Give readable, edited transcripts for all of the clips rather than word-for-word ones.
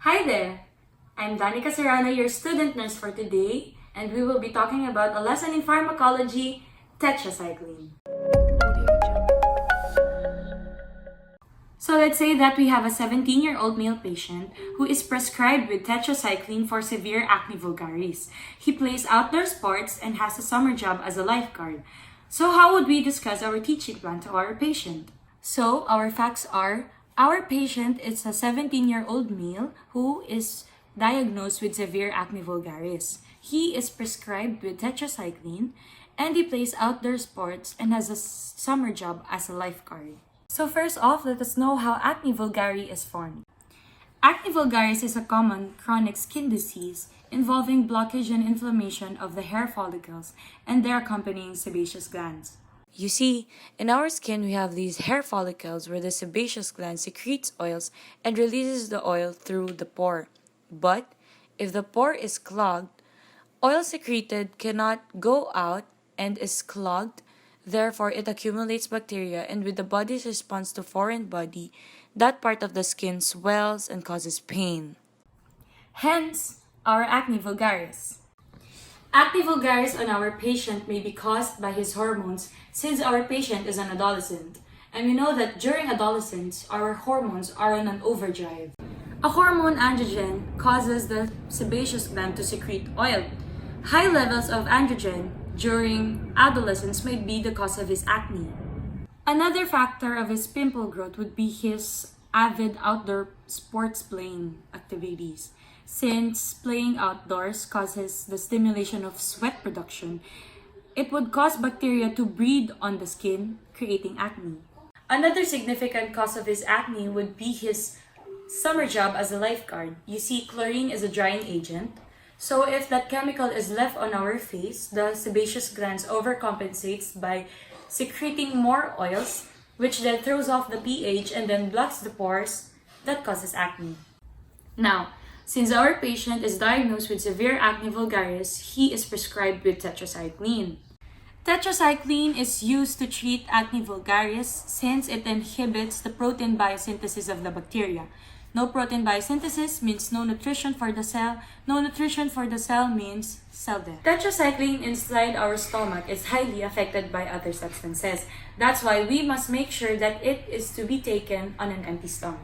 Hi there! I'm Danica Serrano, your student nurse for today, and we will be talking about a lesson in pharmacology, Tetracycline. So let's say that we have a 17-year-old male patient who is prescribed with Tetracycline for severe acne vulgaris. He plays outdoor sports and has a summer job as a lifeguard. So how would we discuss our teaching plan to our patient? So our facts are, our patient is a 17-year-old male who is diagnosed with severe acne vulgaris. He is prescribed with Tetracycline and he plays outdoor sports and has a summer job as a lifeguard. So first off, let us know how acne vulgaris is formed. Acne vulgaris is a common chronic skin disease involving blockage and inflammation of the hair follicles and their accompanying sebaceous glands. You see, in our skin we have these hair follicles where the sebaceous gland secretes oils and releases the oil through the pore. But if the pore is clogged, oil secreted cannot go out and is clogged. Therefore, it accumulates bacteria, and with the body's response to foreign body, that part of the skin swells and causes pain. Hence, our acne vulgaris. Acne vulgaris on our patient may be caused by his hormones since our patient is an adolescent. And we know that during adolescence, our hormones are on an overdrive. A hormone androgen causes the sebaceous gland to secrete oil. High levels of androgen during adolescence may be the cause of his acne. Another factor of his pimple growth would be his avid outdoor sports playing activities. Since playing outdoors causes the stimulation of sweat production, it would cause bacteria to breed on the skin, creating acne. Another significant cause of his acne would be his summer job as a lifeguard. You see, chlorine is a drying agent. So if that chemical is left on our face, the sebaceous glands overcompensates by secreting more oils, which then throws off the pH and then blocks the pores that causes acne. Now, since our patient is diagnosed with severe acne vulgaris, he is prescribed with Tetracycline. Tetracycline is used to treat acne vulgaris since it inhibits the protein biosynthesis of the bacteria. No protein biosynthesis means no nutrition for the cell. No nutrition for the cell means cell death. Tetracycline inside our stomach is highly affected by other substances. That's why we must make sure that it is to be taken on an empty stomach.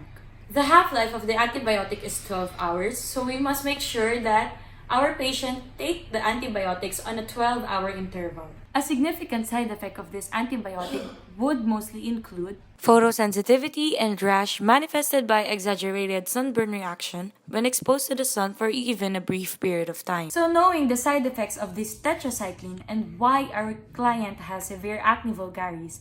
The half-life of the antibiotic is 12 hours, so we must make sure that our patient take the antibiotics on a 12-hour interval. A significant side effect of this antibiotic would mostly include Photosensitivity and rash manifested by exaggerated sunburn reaction when exposed to the sun for even a brief period of time. So knowing the side effects of this tetracycline and why our client has severe acne vulgaris,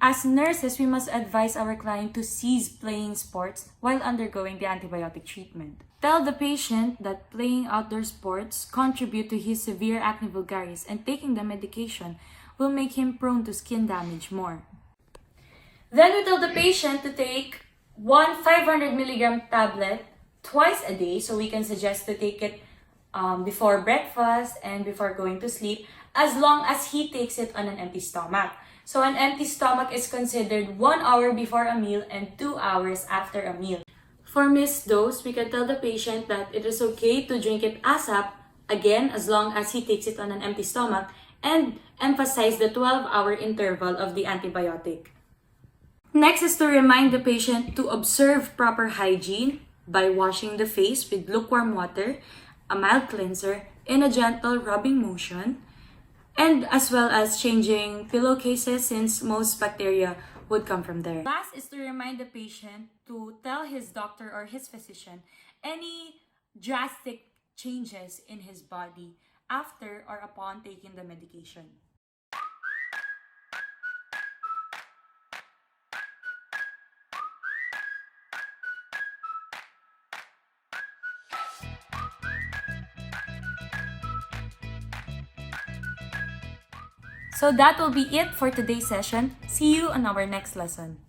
as nurses, we must advise our client to cease playing sports while undergoing the antibiotic treatment. Tell the patient that playing outdoor sports contribute to his severe acne vulgaris and taking the medication will make him prone to skin damage more. Then we tell the patient to take one 500 milligram tablet twice a day, so we can suggest to take it before breakfast and before going to sleep, as long as he takes it on an empty stomach. So an empty stomach is considered 1 hour before a meal and 2 hours after a meal. For missed dose, we can tell the patient that it is okay to drink it ASAP, again, as long as he takes it on an empty stomach, and emphasize the 12-hour interval of the antibiotic. Next is to remind the patient to observe proper hygiene by washing the face with lukewarm water, a mild cleanser, in a gentle rubbing motion, and as well as changing pillowcases since most bacteria would come from there. Last is to remind the patient to tell his doctor or his physician any drastic changes in his body after or upon taking the medication. So that will be it for today's session. See you on our next lesson.